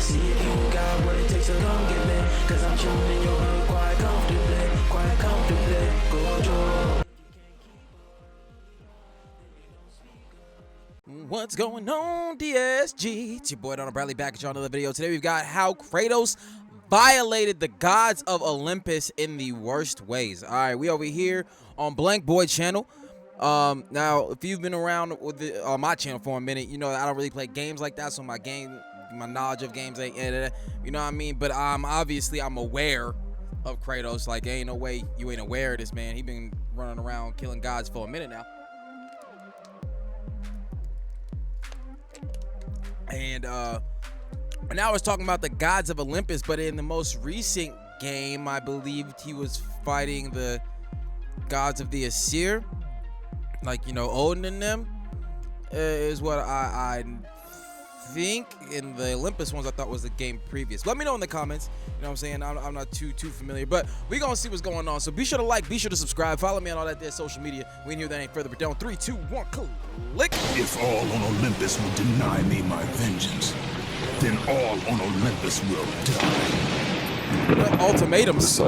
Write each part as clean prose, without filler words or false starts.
See if you got what it takes to come get me, cause I'm chilling in your hood quite comfortably, Gojo. What's going on, DSG? It's your boy Darrnell Bradley back at y'all another video. Today we've got how Kratos violated the gods of Olympus in the worst ways. All right, we over here on BlankBoy channel. Now, if you've been around with my channel for a minute, you know I don't really play games like that, so my knowledge of games ain't, you know what I mean? But obviously I'm aware of Kratos. Like, ain't no way you ain't aware of this man. He been running around killing gods for a minute now. And now I was talking about the gods of Olympus, but in the most recent game, I believe he was fighting the gods of the Aesir, like, you know, Odin and them, is what I think. In the Olympus ones, I thought was the game previous. Let me know in the comments. You know what I'm saying? I'm not too familiar, but we gonna see what's going on. So be sure to like, be sure to subscribe, follow me on all that there social media. We ain't here that ain't further but down. 3, 2, 1, click. If all on Olympus will deny me my vengeance, then all on Olympus will die. Ultimatums.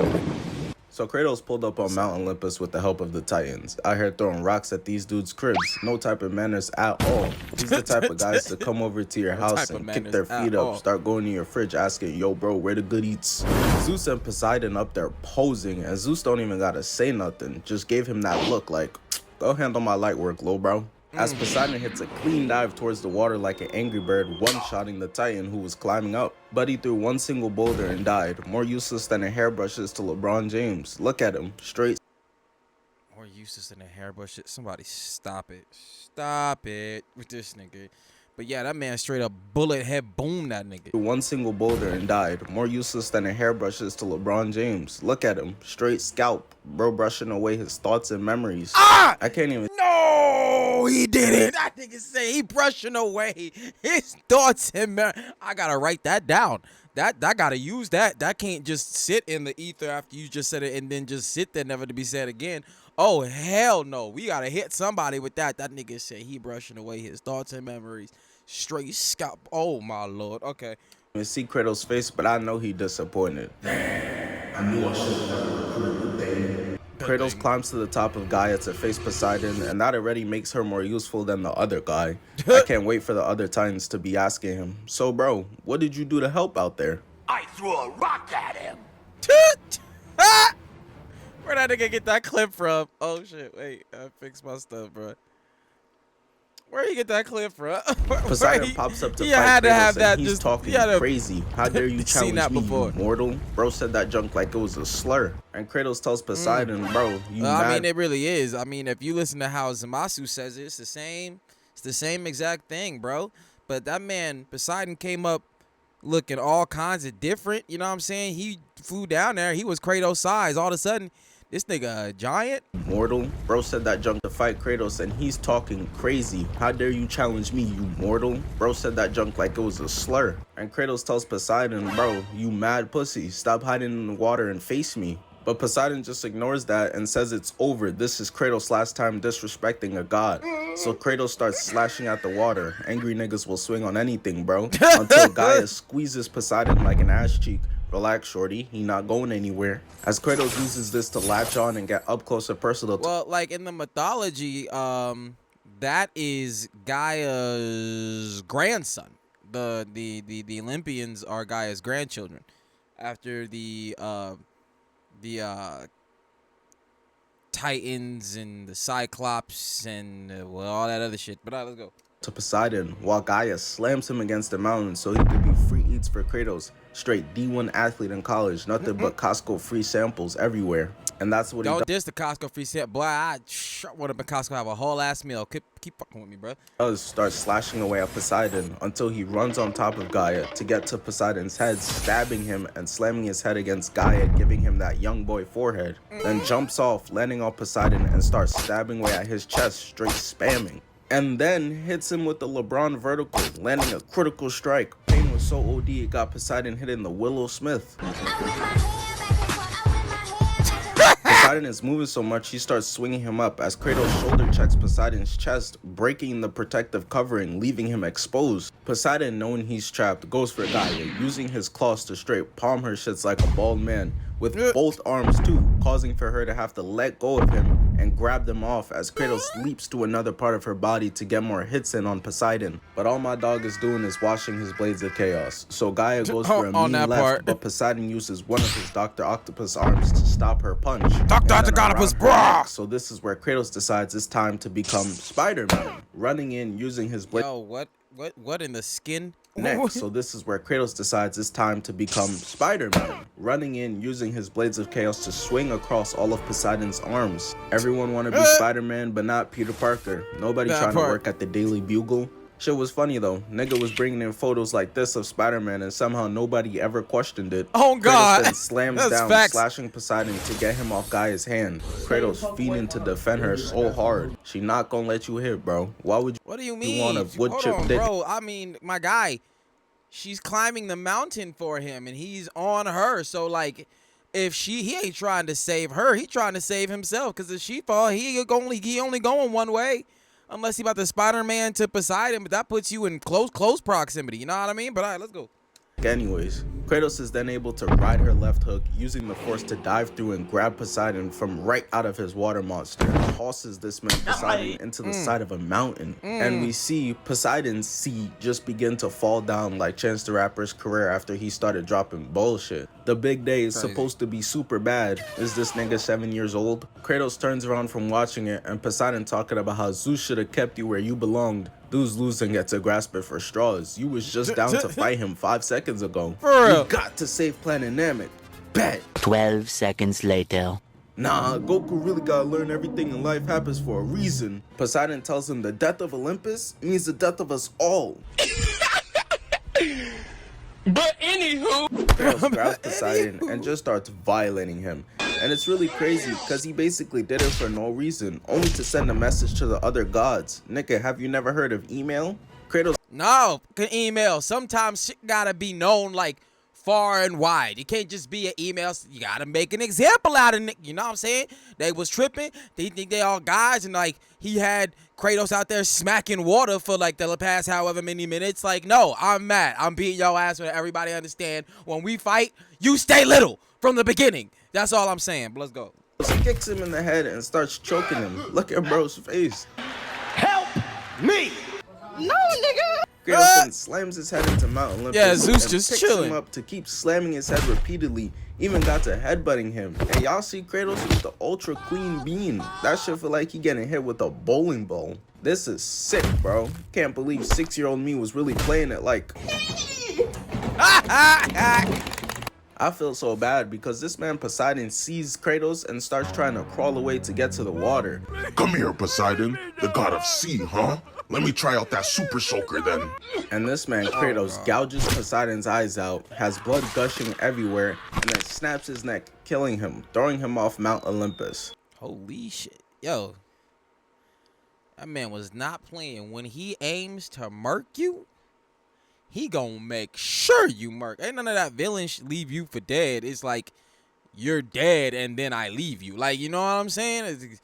So Kratos pulled up on Mount Olympus with the help of the Titans. Out here throwing rocks at these dudes' cribs. No type of manners at all. He's the type of guys to come over to your house and kick their feet up, start going to your fridge asking, yo bro, where the good eats? Zeus and Poseidon up there posing, and Zeus don't even gotta say nothing. Just gave him that look like, go handle my light work, lil bro. As Poseidon hits a clean dive towards the water like an angry bird, one-shotting the Titan who was climbing up. But he threw one single boulder and died. More useless than a hairbrush is to LeBron James. Look at him, straight. More useless than a hairbrush. Somebody stop it. Stop it with this nigga. But yeah, that man straight up bullet head boomed that nigga. One single boulder and died. More useless than a hairbrush is to LeBron James. Look at him, straight scalp. Bro brushing away his thoughts and memories. I can't even. No, he didn't. That nigga say he brushing away his thoughts and memories. I gotta write that down. That gotta use that. That can't just sit in the ether after you just said it and then just sit there never to be said again. Oh hell no, we gotta hit somebody with that. That nigga said he brushing away his thoughts and memories. Straight scalp. Oh my lord. Okay. I see Kratos' face, but I know he disappointed. I knew I should have recruited the thing. Kratos climbs to the top of Gaia to face Poseidon, and that already makes her more useful than the other guy. I can't wait for the other Titans to be asking him, so bro, what did you do to help out there? I threw a rock at him. Where'd that nigga get that clip from? Oh shit, wait, I fixed my stuff, bro. Where you get that clip from? Poseidon pops up to you fight had to Kratos, have that. and he's Just talking crazy. How dare you challenge that me, before. you mortal? Bro said that junk like it was a slur. And Kratos tells Poseidon, bro, you mad? I mean, it really is. I mean, if you listen to how Zamasu says it, it's the same exact thing, bro. But that man, Poseidon, came up looking all kinds of different. You know what I'm saying? He flew down there. He was Kratos size. All of a sudden, this nigga a giant? Mortal. Bro said that junk to fight Kratos, and he's talking crazy. How dare you challenge me, you mortal? Bro said that junk like it was a slur. And Kratos tells Poseidon, bro, you mad pussy. Stop hiding in the water and face me. But Poseidon just ignores that and says it's over. This is Kratos' last time disrespecting a god. So Kratos starts slashing at the water. Angry niggas will swing on anything, bro. Until Gaia squeezes Poseidon like an ass cheek. Relax, shorty. He not going anywhere. As Kratos uses this to latch on and get up close and personal. Well, like in the mythology, that is Gaia's grandson. The Olympians are Gaia's grandchildren. After the Titans and the Cyclops and well, all that other shit. But all right, let's go. To Poseidon, while Gaia slams him against the mountain so he could be free eats for Kratos. Straight D1 athlete in college, nothing but Costco free samples everywhere. And that's what he does. Don't diss the Costco free sample. Boy, I would have been Costco have a whole ass meal. Keep fucking with me, bro. Start slashing away at Poseidon until he runs on top of Gaia to get to Poseidon's head, stabbing him and slamming his head against Gaia, giving him that young boy forehead. Then jumps off, landing on Poseidon and starts stabbing away at his chest, straight spamming. And then hits him with the LeBron vertical, landing a critical strike. Pain was so OD it got Poseidon hitting the Willow Smith. Poseidon Poseidon is moving so much, he starts swinging him up as Kratos shoulder checks Poseidon's chest, breaking the protective covering, leaving him exposed. Poseidon, knowing he's trapped, goes for Gaia, using his claws to straight palm her shits like a bald man, with both arms too, causing for her to have to let go of him and grab them off as Kratos leaps to another part of her body to get more hits in on Poseidon. But all my dog is doing is washing his blades of chaos. So Gaia goes for a mean left, but Poseidon uses one of his Dr. Octopus arms to stop her punch. Dr. Octopus, bro! So this is where Kratos decides it's time to become Spider-Man, running in using his blade. Yo, what in the skin? Next, so this is where Kratos decides it's time to become Spider-Man, running in using his blades of chaos to swing across all of Poseidon's arms. Everyone want to be Spider-Man, but not Peter Parker. Nobody trying to work at the Daily Bugle. Shit was funny though. Nigga was bringing in photos like this of Spider-Man and somehow nobody ever questioned it. Oh God! Kratos then slams down, slashing Poseidon to get him off Gaia's hand. Kratos feeding to defend her so hard. She not gonna let you hit, bro. Why would you? What do you mean? Want a wood chip dick? Bro, I mean, my guy, she's climbing the mountain for him and he's on her. So like, if he ain't trying to save her, he trying to save himself. Cause if she fall, he only going one way. Unless he about to Spider-Man to Poseidon, but that puts you in close proximity. You know what I mean? But all right, let's go. Anyways, Kratos is then able to ride her left hook, using the force to dive through and grab Poseidon from right out of his water monster, and tosses this man Poseidon into the side of a mountain. And we see Poseidon's seed just begin to fall down like Chance the Rapper's career after he started dropping bullshit. The big day is supposed to be super bad. Is this nigga 7 years old? Kratos turns around from watching it, and Poseidon talking about how Zeus should have kept you where you belonged. Dudes losing get to grasp it for straws. You was just down to fight him 5 seconds ago. For real. You got to save Planet Namek. Bet. 12 seconds later. Nah, Goku really gotta learn everything in life happens for a reason. Poseidon tells him the death of Olympus means the death of us all. But anywho, Kratos grabs Poseidon and just starts violating him. And it's really crazy because he basically did it for no reason, only to send a message to the other gods. Nigga, have you never heard of email? Kratos. No, email. Sometimes shit gotta be known like far and wide. You can't just be an email. You gotta make an example out of it. You know what I'm saying? They was tripping. They think they all guys, and like he had Kratos out there smacking water for like the past however many minutes. Like, no, I'm mad. I'm beating your ass so that everybody understand. When we fight, you stay little from the beginning. That's all I'm saying. But let's go. He kicks him in the head and starts choking him. Look at bro's face. help me! No, nigga. Kratos then slams his head into Mount Olympus. Yeah, Zeus and just picks chilling. him up to keep slamming his head repeatedly. Even got to headbutting him. And y'all see Kratos with the ultra clean beam. That shit feel like he getting hit with a bowling ball. This is sick, bro. Can't believe 6-year-old me was really playing it like. I feel so bad because this man Poseidon sees Kratos and starts trying to crawl away to get to the water. Come here, Poseidon, the god of sea, huh? Let me try out that super soaker then. And this man Kratos gouges Poseidon's eyes out, has blood gushing everywhere, and then snaps his neck, killing him, throwing him off Mount Olympus. Holy shit. Yo. That man was not playing. When he aims to murk you, he gonna make sure you murk. Ain't none of that villain leave you for dead. It's like you're dead and then I leave you. Like, you know what I'm saying? It's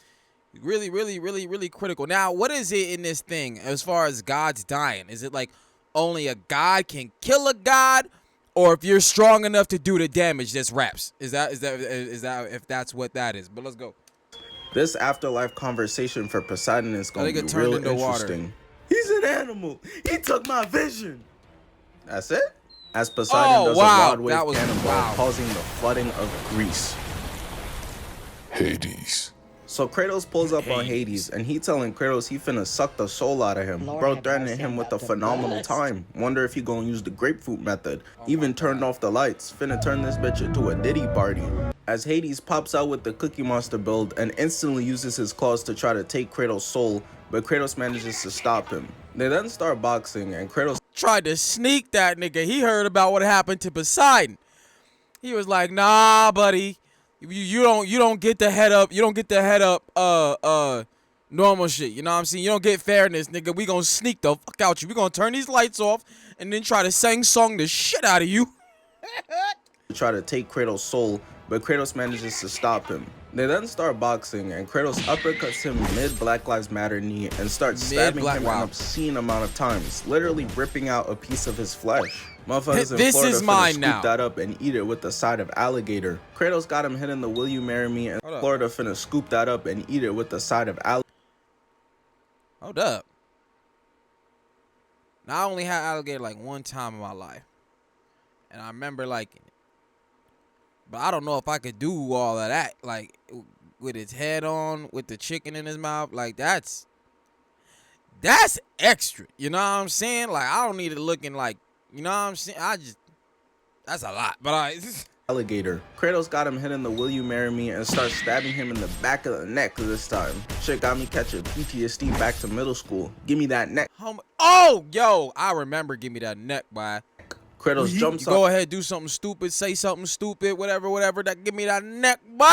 really critical. Now, what is it in this thing as far as gods dying? Is it like only a god can kill a god, or if you're strong enough to do the damage, that's raps? Is that if that's what that is? But let's go. This afterlife conversation for Poseidon is gonna be real interesting. He's an animal. He took my vision. That's it? As Poseidon does a rod wave cannonball, causing the flooding of Greece. Hades. So Kratos pulls up on Hades, and he telling Kratos he finna suck the soul out of him. Bro threatening him with a phenomenal time. Wonder if he gonna use the grapefruit method. Even turned off the lights. Finna turn this bitch into a Diddy party. As Hades pops out with the Cookie Monster build and instantly uses his claws to try to take Kratos' soul, but Kratos manages to stop him. They then start boxing, and Kratos tried to sneak that nigga. He heard about what happened to Poseidon. He was like, nah, buddy. You don't get the head up. You don't get the head up normal shit. You know what I'm saying? You don't get fairness, nigga. We gonna sneak the fuck out you. We gonna turn these lights off and then try to sing-song the shit out of you. try to take Kratos' soul, but Kratos manages to stop him. They then start boxing, and Kratos uppercuts him mid Black Lives Matter knee and starts stabbing him an obscene amount of times, literally ripping out a piece of his flesh. Motherfuckers in Florida is mine finna now. scoop that up and eat it with the side of alligator. Kratos got him hitting the "Will you marry me?" and Florida finna scoop that up and eat it with the side of alligator. Hold up. Now, I only had alligator like one time in my life, and I remember liking it. But I don't know if I could do all of that, like with its head on, with the chicken in his mouth. Like that's extra. You know what I'm saying? Like I don't need it looking like, you know what I'm saying? That's a lot. But alligator. Kratos got him hitting the "Will you marry me?" and starts stabbing him in the back of the neck this time. Shit got me catching PTSD back to middle school. Give me that neck. Oh, yo, I remember. Give me that neck, boy. Kratos jumps up. Go ahead, do something stupid, say something stupid, whatever. That give me that neck, boy.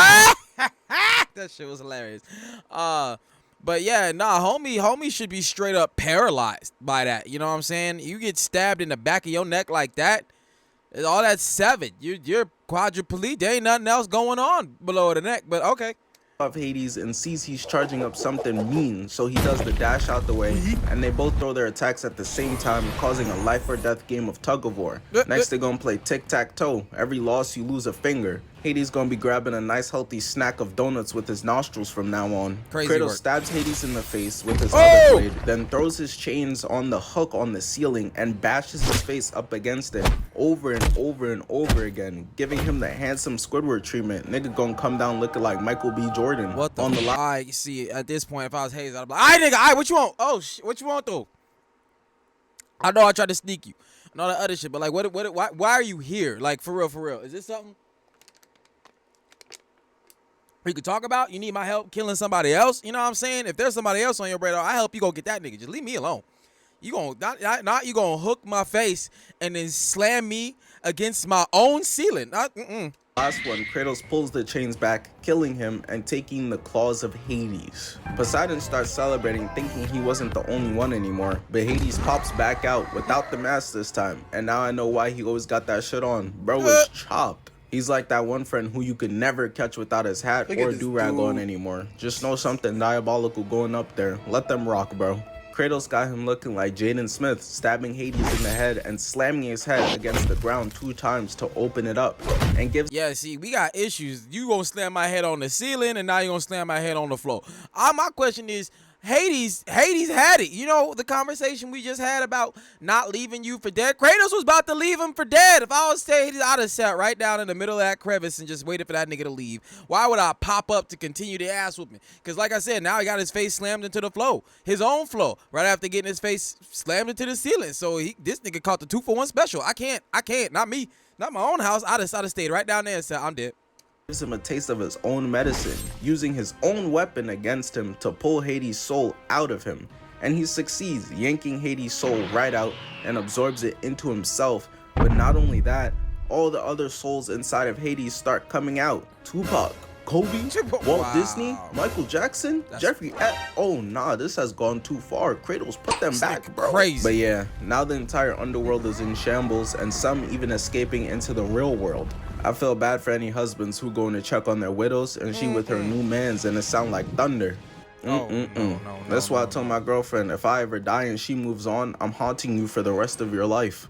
That shit was hilarious. But yeah, nah, homie should be straight up paralyzed by that. You know what I'm saying? You get stabbed in the back of your neck like that, all that's severed. You're quadriplegic. There ain't nothing else going on below the neck. But okay. Of Hades and sees he's charging up something mean, so he does the dash out the way, and they both throw their attacks at the same time, causing a life or death game of tug of war. Next they're gonna play tic-tac-toe. Every loss you lose a finger. Hades gonna be grabbing a nice healthy snack of donuts with his nostrils from now on. Kratos stabs Hades in the face with his other blade, then throws his chains on the hook on the ceiling and bashes his face up against it over and over again, giving him the handsome Squidward treatment. Nigga gonna come down looking like Michael B. Jordan. What the on the line? I see. At this point, if I was Hades, I'd be like, "All right, nigga, all right, what you want? Oh, what you want though? I know I tried to sneak you and all that other shit, but like, why are you here? Like, for real? Is this something we could talk about? You need my help killing somebody else? You know what I'm saying? If there's somebody else on your radar, I help you go get that nigga. Just leave me alone. You gonna not you gonna hook my face and then slam me against my own ceiling? Last one, Kratos pulls the chains back, killing him and taking the claws of Hades. Poseidon starts celebrating, thinking he wasn't the only one anymore, but Hades pops back out without the mask this time, and now I know why he always got that shit on. Bro is chopped. He's like that one friend who you could never catch without his hat or do-rag on anymore. Just know something diabolical going up there. Let them rock, bro. Kratos got him looking like Jaden Smith, stabbing Hades in the head and slamming his head against the ground 2 times to open it up, and gives— Yeah, see, we got issues. You gonna slam my head on the ceiling, and now you gonna slam my head on the floor. My question is, Hades had it. You know, the conversation we just had about not leaving you for dead. Kratos was about to leave him for dead. If I was Hades, I'd have sat right down in the middle of that crevice and just waited for that nigga to leave. Why would I pop up to continue the ass whooping? Because like I said, now he got his face slammed into the floor. His own floor. Right after getting his face slammed into the ceiling. So this nigga caught the 2-for-1 special. I can't. Not me. Not my own house. I'd have stayed right down there and said, I'm dead. Gives him a taste of his own medicine, using his own weapon against him to pull Hades' soul out of him. And he succeeds, yanking Hades' soul right out and absorbs it into himself. But not only that, all the other souls inside of Hades start coming out. Tupac, Kobe, Walt Disney, Michael Jackson, Jeffrey oh nah, this has gone too far. Kratos, put them back, bro. Crazy. But yeah, now the entire underworld is in shambles, and some even escaping into the real world. I feel bad for any husbands who going to check on their widows and she with her new mans and it sound like thunder. That's why I told my girlfriend, if I ever die and she moves on, I'm haunting you for the rest of your life.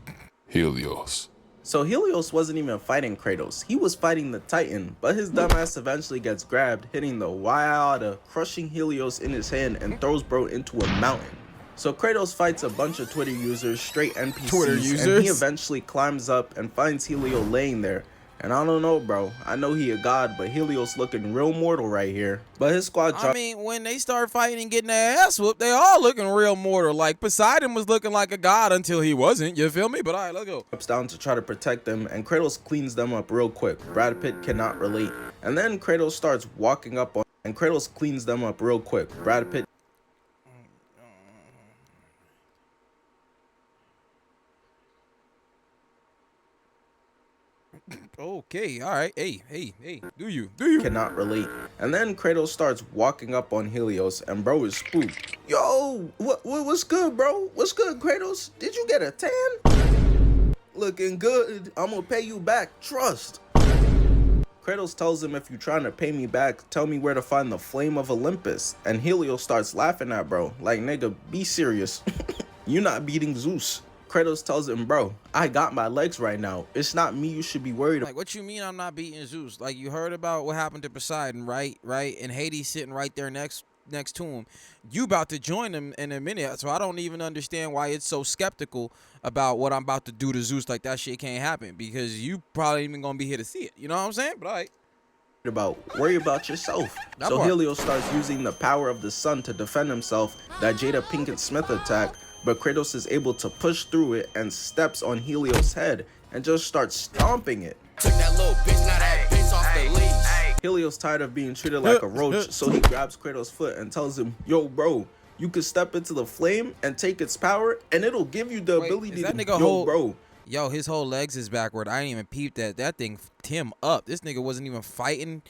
Helios. So Helios wasn't even fighting Kratos. He was fighting the Titan, but his dumbass eventually gets grabbed, hitting the Wiada, crushing Helios in his hand and throws bro into a mountain. So Kratos fights a bunch of Twitter users, straight NPCs, and he eventually climbs up and finds Helios laying there. And I don't know, bro. I know he a god, but Helios looking real mortal right here. But his squad— I mean, when they start fighting and getting their ass whooped, they all looking real mortal. Like, Poseidon was looking like a god until he wasn't. You feel me? But all right, let's go. Ups down to try to protect them, and Kratos cleans them up real quick. Brad Pitt cannot relate. And then Kratos starts walking up on— and Kratos cleans them up real quick. Brad Pitt— Okay, all right. Hey, do you cannot relate. And then Kratos starts walking up on Helios, and bro is spooked. Yo, what's good, bro? What's good, Kratos? Did you get a tan? Looking good. I'm gonna pay you back. Trust. Kratos tells him, if you're trying to pay me back, tell me where to find the flame of Olympus. And Helios starts laughing at bro, like, nigga, be serious. You're not beating Zeus. Kratos tells him, bro, I got my legs right now. It's not me you should be worried about. Like, what you mean I'm not beating Zeus? Like, you heard about what happened to Poseidon, right? And Hades sitting right there next to him. You about to join him in a minute, so I don't even understand why it's so skeptical about what I'm about to do to Zeus. Like, that shit can't happen, because you probably even gonna be here to see it. You know what I'm saying? But all right. Worry about yourself. So Helios starts using the power of the sun to defend himself, that Jada Pinkett Smith attack, but Kratos is able to push through it and steps on Helios' head and just starts stomping it. Took that little bitch, now that bitch off the leash. Helios tired of being treated like a roach, so he grabs Kratos' foot and tells him, yo bro, you could step into the flame and take its power and it'll give you the ability to Yo, his whole legs is backward. I didn't even peep that. That thing f***ed him up. This nigga wasn't even fighting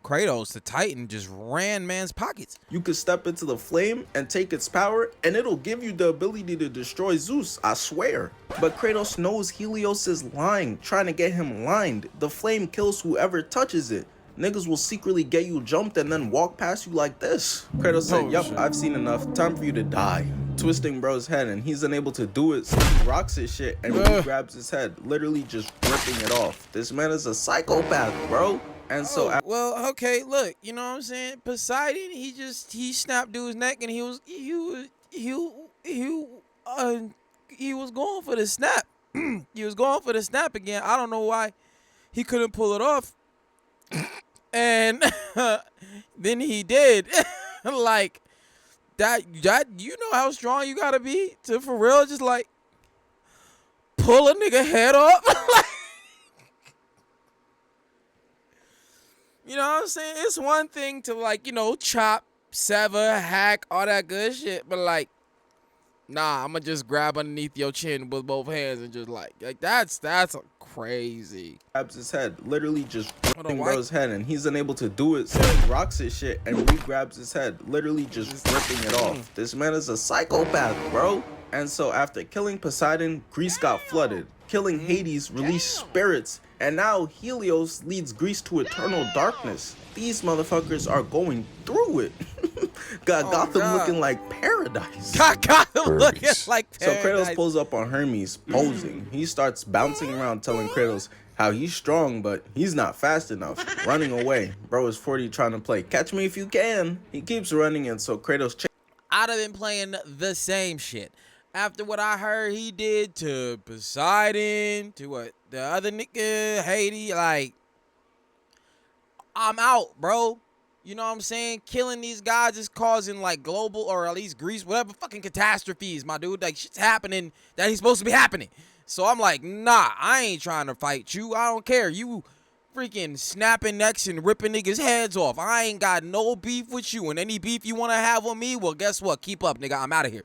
Kratos. The Titan just ran man's pockets. You could step into the flame and take its power and it'll give you the ability to destroy Zeus, I swear. But Kratos knows Helios is lying, trying to get him lined. The flame kills whoever touches it. Niggas will secretly get you jumped and then walk past you like this. Kratos said, yup, I've seen enough. Time for you to die. Twisting bro's head, and he's unable to do it, so he rocks his shit and grabs his head, literally just ripping it off. This man is a psychopath, bro. And so well, okay, look, you know what I'm saying? Poseidon, he snapped dude's neck and he was going for the snap. He was going for the snap again. I don't know why he couldn't pull it off. And then he did. Like that you know how strong you gotta be to for real just like pull a nigga head off. Like, you know what I'm saying? It's one thing to, like, you know, chop, sever, hack, all that good shit, but like, nah, I'ma just grab underneath your chin with both hands and just like that's crazy. Grabs his head, literally just ripping bro's head, and he's unable to do it, so he rocks his shit and re-grabs his head, literally just ripping it off. This man is a psychopath, bro. And so after killing Poseidon, Greece got flooded. Killing Hades released spirits, and now Helios leads Greece to eternal darkness. These motherfuckers are going through it. Got Gotham looking like paradise. Gotham looking like paradise. So Kratos pulls up on Hermes, posing. He starts bouncing around, telling Kratos how he's strong, but he's not fast enough. Running away. Bro is 40 trying to play catch me if you can. He keeps running, and so Kratos I'd have been playing the same shit. After what I heard he did to Poseidon, to what the other nigga, Hades, like, I'm out, bro. You know what I'm saying? Killing these guys is causing, like, global, or at least Greece, whatever fucking catastrophes, my dude. Like, shit's happening that ain't supposed to be happening. So I'm like, nah, I ain't trying to fight you. I don't care. You freaking snapping necks and ripping niggas' heads off. I ain't got no beef with you. And any beef you want to have with me, well, guess what? Keep up, nigga. I'm out of here.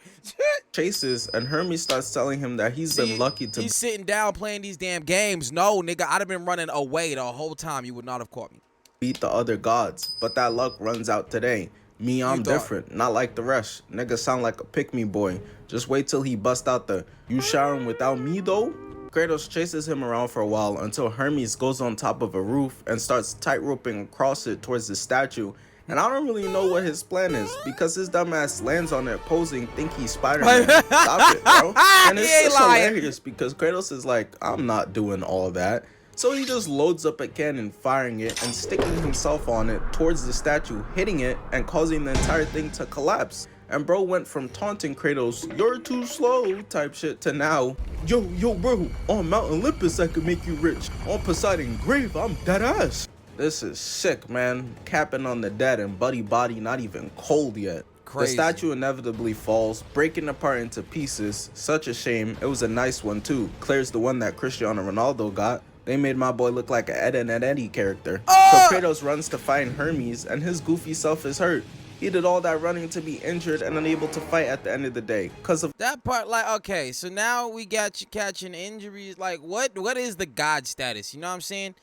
chases, and Hermes starts telling him that he's been lucky to... He's sitting down playing these damn games. No, nigga, I'd have been running away the whole time. You would not have caught me. Beat the other gods, but that luck runs out today. Me, I'm different, not like the rest. Nigga sound like a pick-me boy. Just wait till he bust out the, you showering without me though? Kratos chases him around for a while until Hermes goes on top of a roof and starts tight-roping across it towards the statue. And I don't really know what his plan is, because his dumbass lands on it posing, think he's Spider-Man. Stop it, bro. And it's just hilarious because Kratos is like, I'm not doing all that. So he just loads up a cannon, firing it, and sticking himself on it towards the statue, hitting it, and causing the entire thing to collapse. And bro went from taunting Kratos, you're too slow type shit, to now, yo bro, on Mount Olympus I could make you rich. On Poseidon grave, I'm dead ass. This is sick, man. Capping on the dead and Buddy body not even cold yet. Crazy. The statue inevitably falls, breaking apart into pieces. Such a shame. It was a nice one too. Clear's the one that Cristiano Ronaldo got. They made my boy look like an Ed and Eddie character. So Kratos runs to find Hermes, and his goofy self is hurt. He did all that running to be injured and unable to fight at the end of the day. Cause of that part, like, okay, so now we got you catching injuries. Like, what is the god status? You know what I'm saying?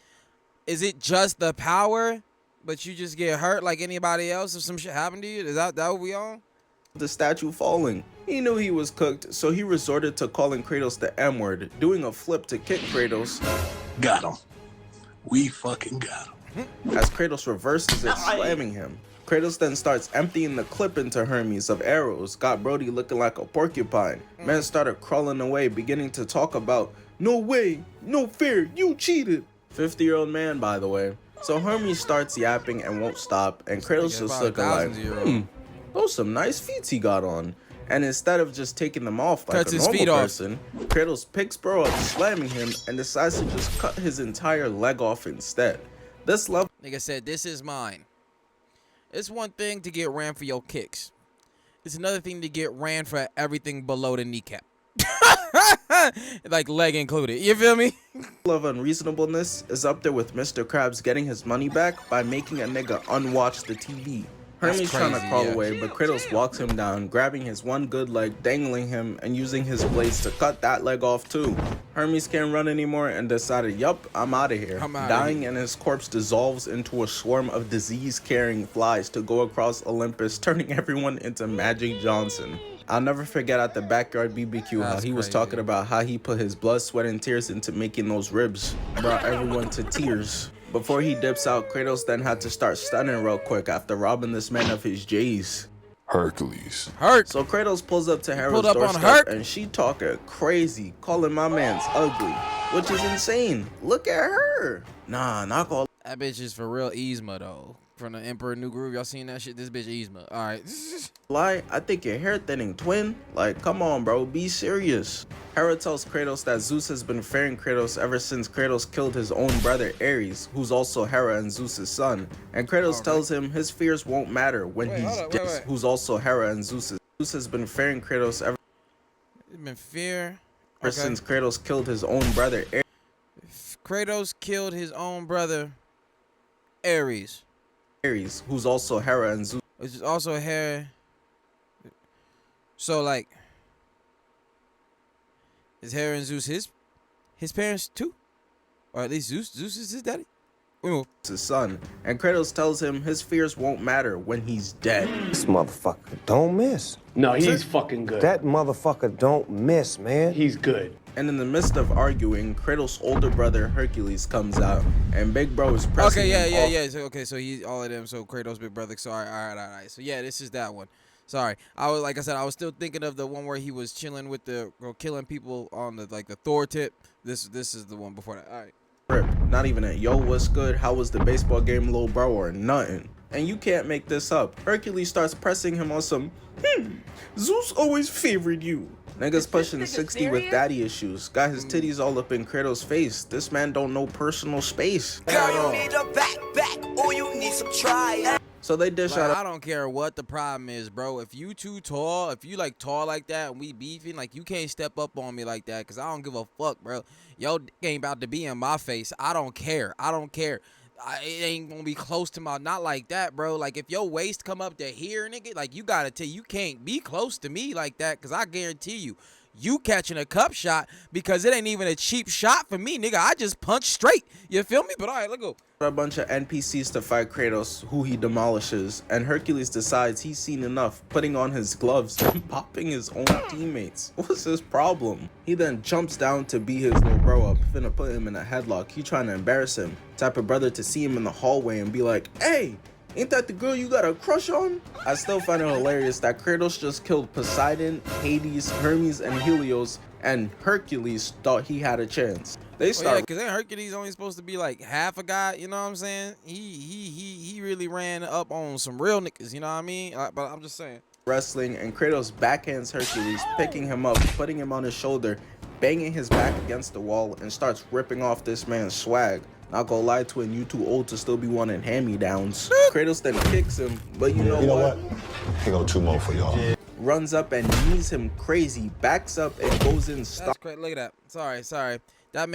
Is it just the power, but you just get hurt like anybody else if some shit happened to you? Is that what we on? The statue falling. He knew he was cooked, so he resorted to calling Kratos the M-word, doing a flip to kick Kratos. Got him. We fucking got him. as Kratos reverses it, slamming him. Kratos then starts emptying the clip into Hermes of arrows, got Brody looking like a porcupine. Man started crawling away, beginning to talk about, no way, no fair, you cheated. 50-year-old man, by the way. So Hermes starts yapping and won't stop, and Kratos just looking like, those some nice feet he got on. And instead of just taking them off like a normal person, Kratos picks bro up, slamming him, and decides to just cut his entire leg off instead. This level, nigga said, this is mine. It's one thing to get ran for your kicks. It's another thing to get ran for everything below the kneecap. Like leg included. You feel me? of unreasonableness is up there with Mr. Krabs getting his money back by making a nigga unwatch the TV. Hermes trying to crawl away, but Kratos walks him down, grabbing his one good leg, dangling him, and using his blades to cut that leg off too. Hermes can't run anymore and decided, yup, I'm out of here. Dying, and his corpse dissolves into a swarm of disease-carrying flies to go across Olympus, turning everyone into Magic Johnson. I'll never forget at the backyard BBQ how he was talking about how he put his blood, sweat, and tears into making those ribs. Brought everyone to tears. Before he dips out, Kratos then had to start stunning real quick after robbing this man of his J's. Hercules. So Kratos pulls up to Hera's doorstep and she talking crazy, calling my man's ugly, which is insane. Look at her. Nah, not all. That bitch is for real Yzma though. From the Emperor New Groove, y'all seen that shit? This bitch Yzma. All right. Lie, I think your hair thinning, twin. Like, come on, bro, be serious. Hera tells Kratos that Zeus has been fearing Kratos ever since Kratos killed his own brother Ares, who's also Hera and Zeus's son. And Kratos tells him his fears won't matter when he's dead, who's also Hera and Zeus's. Zeus has been fearing Kratos ever since Kratos killed his own brother Ares. Kratos killed his own brother Ares, who's also Hera and Zeus. Which is also Hera. So like, is Hera and Zeus his parents too, or at least Zeus is his daddy? His son, and Kratos tells him his fears won't matter when he's dead. This motherfucker don't miss. No, he's fucking good. That motherfucker don't miss, man. He's good. And in the midst of arguing, Kratos' older brother Hercules comes out, and Big Bro is pressing him off. So he's all of them. So Kratos' big brother. Sorry, all right. So yeah, this is that one. Sorry, I was still thinking of the one where he was chilling with killing people on the Thor tip. This is the one before that. All right. Not even a yo, what's good? How was the baseball game, little bro, or nothing? And you can't make this up. Hercules starts pressing him on some, Zeus always favored you. Niggas pushing 60 with daddy issues. Got his titties all up in Kratos' face. This man don't know personal space. Girl, you need a backpack or you need some try. So they dish out. I don't care what the problem is, bro. If you too tall, if you tall like that and we beefing, you can't step up on me like that, because I don't give a fuck, bro. Yo ain't about to be in my face. I don't care. It ain't gonna be close to my, not like that, bro. Like, if your waist come up to here, nigga, you gotta tell you can't be close to me like that, because I guarantee you catching a cup shot, because it ain't even a cheap shot for me, nigga. I just punch straight. You feel me? But all right, let's go. A bunch of NPCs to fight Kratos, who he demolishes, and Hercules decides he's seen enough, putting on his gloves and popping his own teammates. What's his problem? He then jumps down to beat his little bro up, finna put him in a headlock. He trying to embarrass him. Type of brother to see him in the hallway and be like, hey, ain't that the girl you got a crush on? I still find it hilarious that Kratos just killed Poseidon, Hades, Hermes, and Helios, and Hercules thought he had a chance. They start, because then Hercules only supposed to be half a guy, you know what I'm saying? He really ran up on some real niggas, you know what I mean? But I'm just saying. Wrestling, and Kratos backhands Hercules, picking him up, putting him on his shoulder, banging his back against the wall, and starts ripping off this man's swag. Not gonna lie to it, you too old to still be wanting hand-me-downs. Kratos then kicks him, but you know what? Here go two more for y'all. Runs up and knees him crazy, backs up and goes in. That's crazy. Look at that. Sorry. That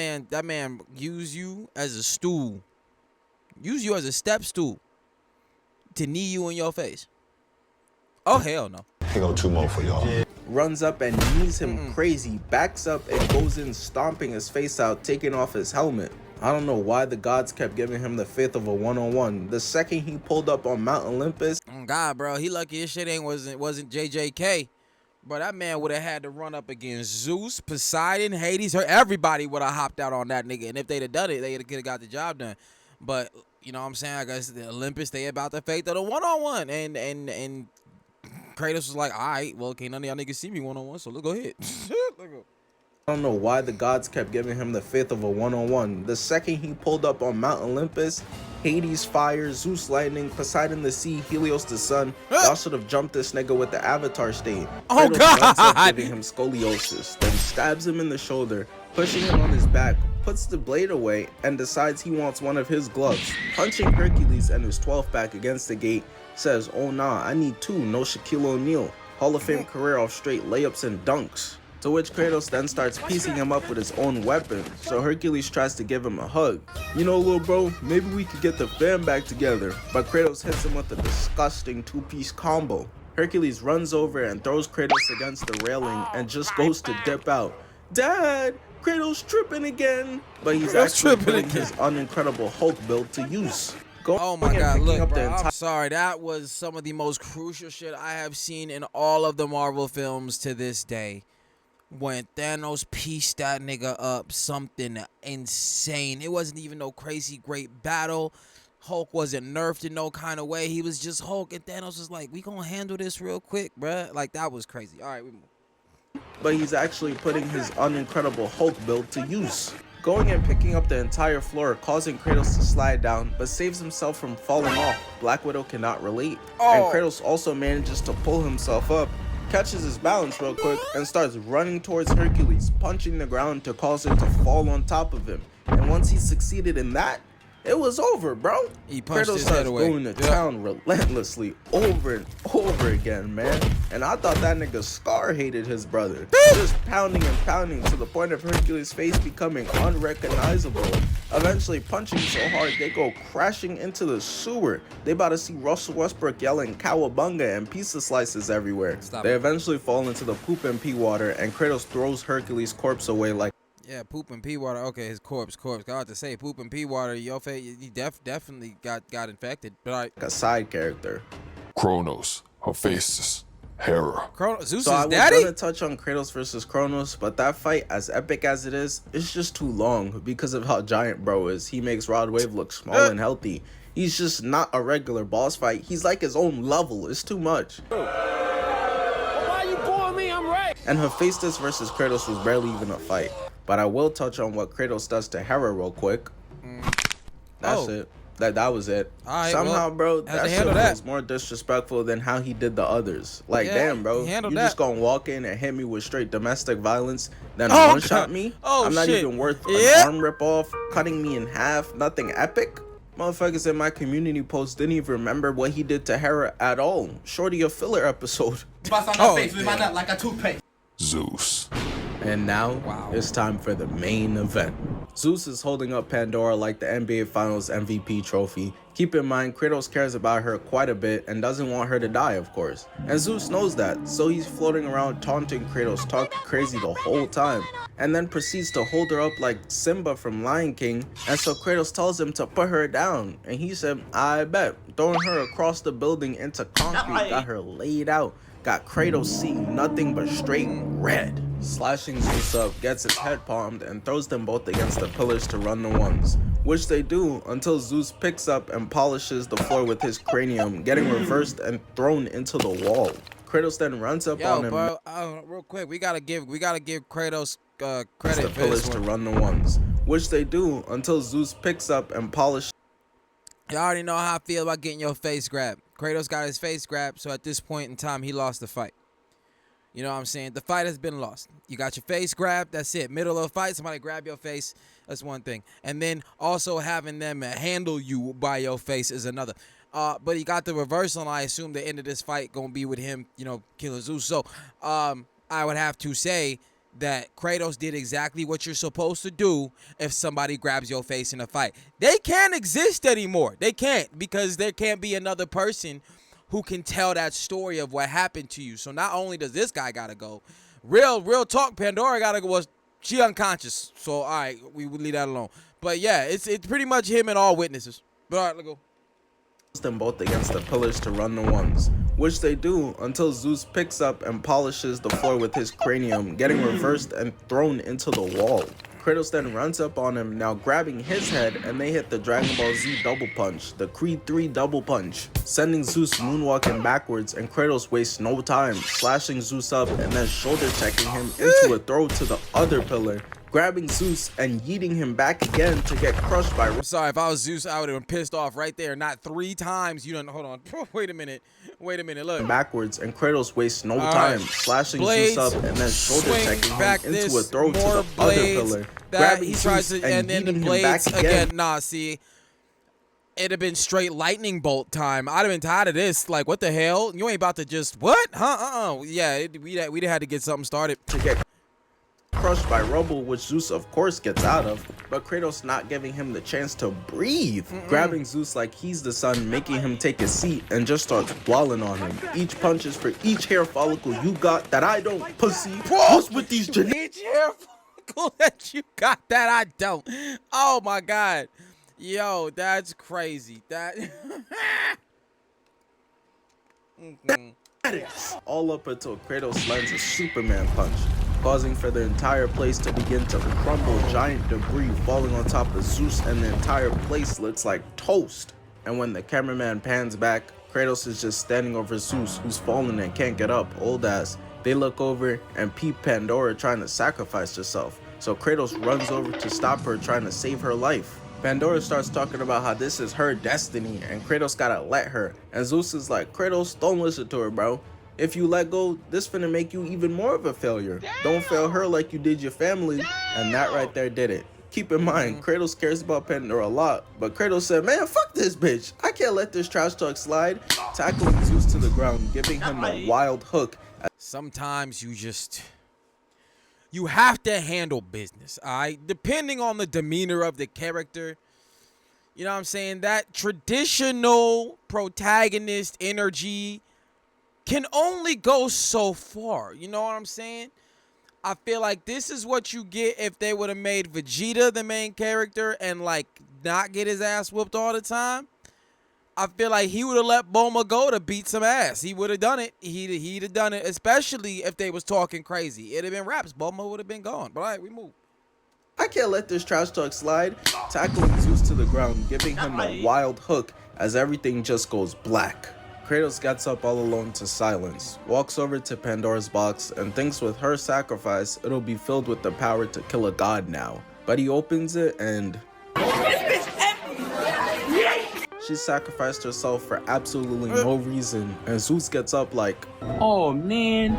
man used you as a stool. Use you as a step stool to knee you in your face. Oh, hell no. Here go two more for y'all. Runs up and knees him crazy, backs up and goes in, stomping his face out, taking off his helmet. I don't know why the gods kept giving him the faith of a one-on-one. The second he pulled up on Mount Olympus. Oh God, bro, he lucky his shit wasn't JJK. But that man would have had to run up against Zeus, Poseidon, Hades. Everybody would have hopped out on that nigga. And if they'd have done it, they could have got the job done. But you know what I'm saying? I guess the Olympus, they about to fate to the one-on-one. And Kratos was like, all right, well, can't none of y'all niggas see me one-on-one, so let's go ahead. I don't know why the gods kept giving him the faith of a one-on-one. The second he pulled up on Mount Olympus, Hades fire, Zeus lightning, Poseidon the sea, Helios the sun. Y'all should have jumped this nigga with the Avatar state. Oh, Kratos God! runs up, giving him scoliosis, then stabs him in the shoulder, pushing him on his back, puts the blade away, and decides he wants one of his gloves. Punching Hercules and his 12th pack against the gate, says, oh nah, I need two, no Shaquille O'Neal. Hall of Fame career off straight layups and dunks. To which Kratos then starts piecing him up with his own weapon, so Hercules tries to give him a hug. You know, little bro, maybe we could get the fam back together, but Kratos hits him with a disgusting two-piece combo. Hercules runs over and throws Kratos against the railing and just goes to dip out. Dad, Kratos tripping again, but he's actually putting his unincredible Hulk build to use. Oh my God, look, bro, I'm sorry. That was some of the most crucial shit I have seen in all of the Marvel films to this day. When Thanos pieced that nigga up, something insane. It wasn't even no crazy great battle. Hulk wasn't nerfed in no kind of way. He was just Hulk, and Thanos was like, we gonna handle this real quick, bruh. Like, that was crazy. All right, we move. But he's actually putting his unincredible Hulk build to use. Going and picking up the entire floor, causing Kratos to slide down, but saves himself from falling off. Black Widow cannot relate. And Kratos also manages to pull himself up, catches his balance real quick, and starts running towards Hercules, punching the ground to cause it to fall on top of him. And once he succeeded in that, it was over, bro. He punched Kratos his starts head away. going to town relentlessly over and over again, man. And I thought that nigga Scar hated his brother. Just pounding and pounding to the point of Hercules' face becoming unrecognizable. Eventually punching so hard they go crashing into the sewer. They about to see Russell Westbrook yelling cowabunga and pizza slices everywhere. They eventually fall into the poop and pee water, and Kratos throws Hercules' corpse away like, yeah, poop and pee water. Okay, his corpse. God, to say poop and pee water, your face, he definitely got infected. But a side character. Kronos, Hephaestus, Hera. Zeus' So I was daddy? gonna touch on Kratos versus Kronos, but that fight, as epic as it is, it's just too long because of how giant bro is. He makes Rod Wave look small and healthy. He's just not a regular boss fight. He's like his own level. It's too much. Why you booing me? I'm right. And Hephaestus versus Kratos was barely even a fight. But I will touch on what Kratos does to Hera real quick. That's it. That was it. Right, Somehow, well, bro, that shit was more disrespectful than how he did the others. Like, yeah, damn, bro, you just gonna walk in and hit me with straight domestic violence, then one-shot me? I'm not even worth an arm rip-off, cutting me in half, nothing epic? Motherfuckers in my community post didn't even remember what he did to Hera at all. Shorty a filler episode. Bust on my face with my nut like a toothpaste. Zeus. And now, it's time for the main event. Zeus is holding up Pandora like the NBA Finals MVP trophy. Keep in mind, Kratos cares about her quite a bit and doesn't want her to die, of course. And Zeus knows that, so he's floating around taunting Kratos, talking crazy the whole time, and then proceeds to hold her up like Simba from Lion King. And so Kratos tells him to put her down, and he said, I bet. Throwing her across the building into concrete, got her laid out. Got Kratos seeing nothing but straight red. Slashing Zeus up, gets his head palmed, and throws them both against the pillars to run the ones. Which they do until Zeus picks up and polishes the floor with his cranium, getting reversed and thrown into the wall. Kratos then runs up on him. Bro, real quick, we gotta give Kratos credit the for pillars this to one. run the ones. Which they do until Zeus picks up and polishes. You already know how I feel about getting your face grabbed. Kratos got his face grabbed, so at this point in time, he lost the fight. You know what I'm saying? The fight has been lost. You got your face grabbed, that's it. Middle of the fight, somebody grab your face, that's one thing. And then also having them handle you by your face is another. But he got the reversal, and I assume the end of this fight going to be with him, you know, killing Zeus. So I would have to say that Kratos did exactly what you're supposed to do if somebody grabs your face in a fight. They can't exist anymore. They can't, because there can't be another person who can tell that story of what happened to you. So not only does this guy gotta go, real talk, Pandora gotta go. Was she unconscious? So all right, we would leave that alone. But yeah, it's pretty much him and all witnesses. But all right, let's go. Them both against the pillars to run the ones, which they do until Zeus picks up and polishes the floor with his cranium, getting reversed and thrown into the wall. Kratos then runs up on him, now grabbing his head, and they hit the Dragon Ball Z double punch, the Creed 3 double punch, sending Zeus moonwalking backwards, and Kratos wastes no time, slashing Zeus up and then shoulder checking him into a throw to the other pillar, grabbing Zeus and yeeting him back again to get crushed by... I'm sorry, if I was Zeus, I would have been pissed off right there. Not 3 times. You don't... Hold on. Wait a minute. Look. Backwards, and Kratos wastes no time, slashing Zeus up and then shoulder checking him into a throw to the other pillar, grabbing he tries Zeus to, and then the yeeting him blades back again. Nah, see, it'd have been straight lightning bolt time. I'd have been tired of this. Like, what the hell? You ain't about to just... What? Huh? Yeah, we'd had to get something started. To get crushed by rubble, which Zeus of course gets out of, but Kratos not giving him the chance to breathe, grabbing Zeus like he's the sun, making him take a seat and just starts bawling on him. Each punch is for each hair follicle you got that I don't, pussy. What's with these Each hair follicle that you got that I don't. Oh my god. Yo, that's crazy. That all up until Kratos lands a Superman punch, causing for the entire place to begin to crumble, giant debris falling on top of Zeus, and the entire place looks like toast. And when the cameraman pans back, Kratos is just standing over Zeus, who's fallen and can't get up, old ass. They look over and peep Pandora trying to sacrifice herself, so Kratos runs over to stop her, trying to save her life. Pandora starts talking about how this is her destiny and Kratos gotta let her, and Zeus is like, Kratos, don't listen to her, bro. If you let go, this finna make you even more of a failure. Don't fail her like you did your family. And that right there did it. Keep in mind, Kratos cares about Pandora a lot, but Kratos said, man, fuck this bitch. I can't let this trash talk slide. Tackling Zeus to the ground, giving him a wild hook. Sometimes you have to handle business, alright? Depending on the demeanor of the character. You know what I'm saying? That traditional protagonist energy can only go so far. You know what I'm saying? I feel like this is what you get if they would have made Vegeta the main character and like not get his ass whooped all the time. I feel like he would have let Bulma go to beat some ass. He would have done it. He'd have done it, especially if they was talking crazy. It'd have been raps. Bulma would have been gone. But all right, we move. I can't let this trash talk slide. Tackling Zeus to the ground, giving him a wild hook as everything just goes black. Kratos gets up all alone to silence, walks over to Pandora's box, and thinks with her sacrifice, it'll be filled with the power to kill a god now. But he opens it and... she sacrificed herself for absolutely no reason, and Zeus gets up like, oh man.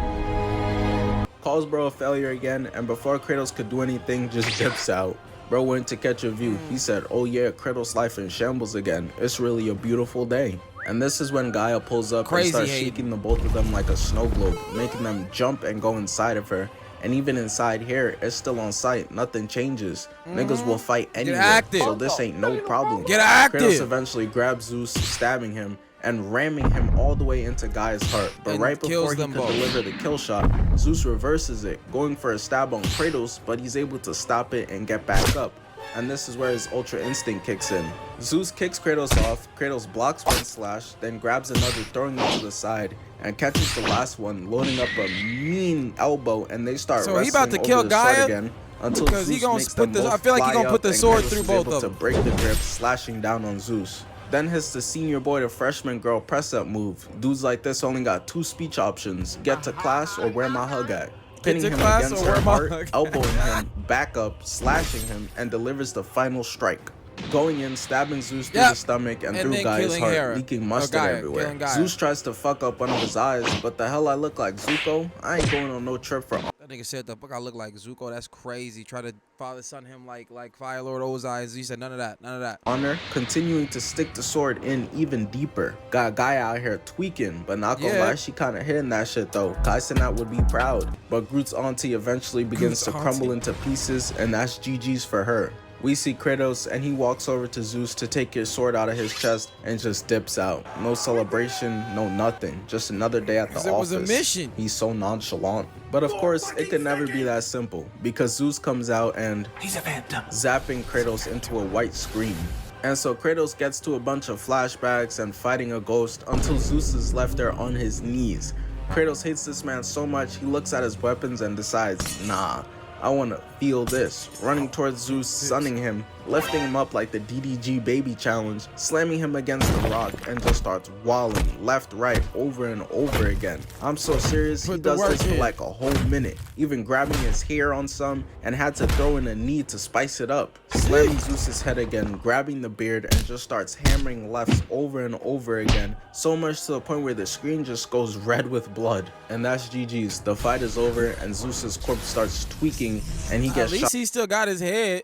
Calls bro a failure again, and before Kratos could do anything, just dips out. Bro went to catch a view. He said, oh yeah, Kratos' life in shambles again. It's really a beautiful day. And this is when Gaia pulls up and starts shaking the both of them like a snow globe, making them jump and go inside of her. And even inside here, it's still on sight. Nothing changes. Niggas will fight anywhere, so this ain't no problem. Get active! Kratos eventually grabs Zeus, stabbing him and ramming him all the way into Gaia's heart. But right before he could deliver the kill shot, Zeus reverses it, going for a stab on Kratos, but he's able to stop it and get back up. And this is where his Ultra Instinct kicks in. Zeus kicks Kratos off, Kratos blocks one slash, then grabs another, throwing it to the side, and catches the last one, loading up a mean elbow, and they start wrestling he about to kill over the Gaia sword again, until because Zeus he gonna makes them both I feel like he gonna put the sword through both of them. To break the grip, slashing down on Zeus. Then hits the senior boy to freshman girl press-up move. Dudes like this only got 2 speech options, get to class or where my hug at. Pinning him against her heart, elbowing him, back up, slashing him, and delivers the final strike. Going in, stabbing Zeus through the stomach and through Gaia's heart, leaking mustard everywhere. Zeus tries to fuck up one of his eyes, but the hell I look like Zuko? I ain't going on no trip for... That nigga said the fuck I look like Zuko. That's crazy. Try to father-son him like Fire Lord Ozai. He said none of that. Honor, continuing to stick the sword in even deeper. Got Gaia out here tweaking, but not gonna lie, she kinda hitting that shit though. Kaisen would be proud. But Groot's auntie eventually begins to crumble into pieces, and that's GG's for her. We see Kratos and he walks over to Zeus to take his sword out of his chest and just dips out. No celebration, no nothing. Just another day at the office. It was a mission. He's so nonchalant. But of course, it could never be that simple because Zeus comes out and he's a phantom, zapping Kratos into a white screen. And so Kratos gets to a bunch of flashbacks and fighting a ghost until Zeus is left there on his knees. Kratos hates this man so much, he looks at his weapons and decides, nah, I want to feel this. Running towards Zeus, sunning him, lifting him up like the DDG baby challenge, slamming him against the rock, and just starts walling left, right, over and over again. I'm so serious, he does this for like a whole minute, even grabbing his hair on some, and had to throw in a knee to spice it up. Slamming Zeus's head again, grabbing the beard, and just starts hammering lefts over and over again, so much to the point where the screen just goes red with blood. And that's GG's. The fight is over, and Zeus's corpse starts tweaking, and he gets shot. At least he still got his head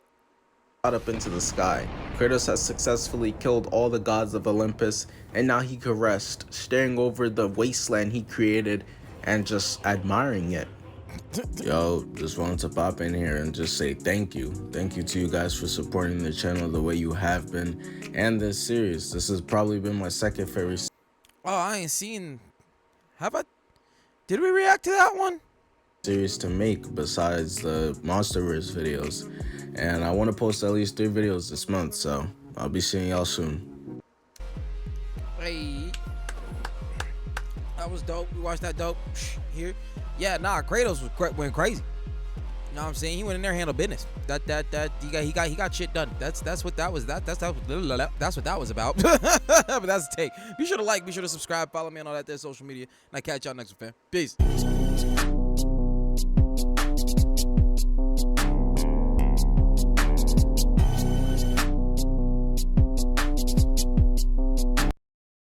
up into the sky. Kratos has successfully killed all the gods of Olympus, and now he could rest, staring over the wasteland he created and just admiring it. Yo, just wanted to pop in here and just say thank you. Thank you to you guys for supporting the channel the way you have been, and this series. This has probably been my second favorite. Oh, I ain't seen. Did we react to that one? Series to make besides the Monsterverse videos, and I want to post at least 3 videos this month, so I'll be seeing y'all soon. Hey, that was dope. We watched that dope here. Yeah, nah, Kratos went crazy. You know what I'm saying? He went in there and handled business. He got shit done. That's what that was. That's what that was about. But that's the take. Be sure to like, be sure to subscribe, follow me on all that there social media, and I catch y'all next one, fam. Peace.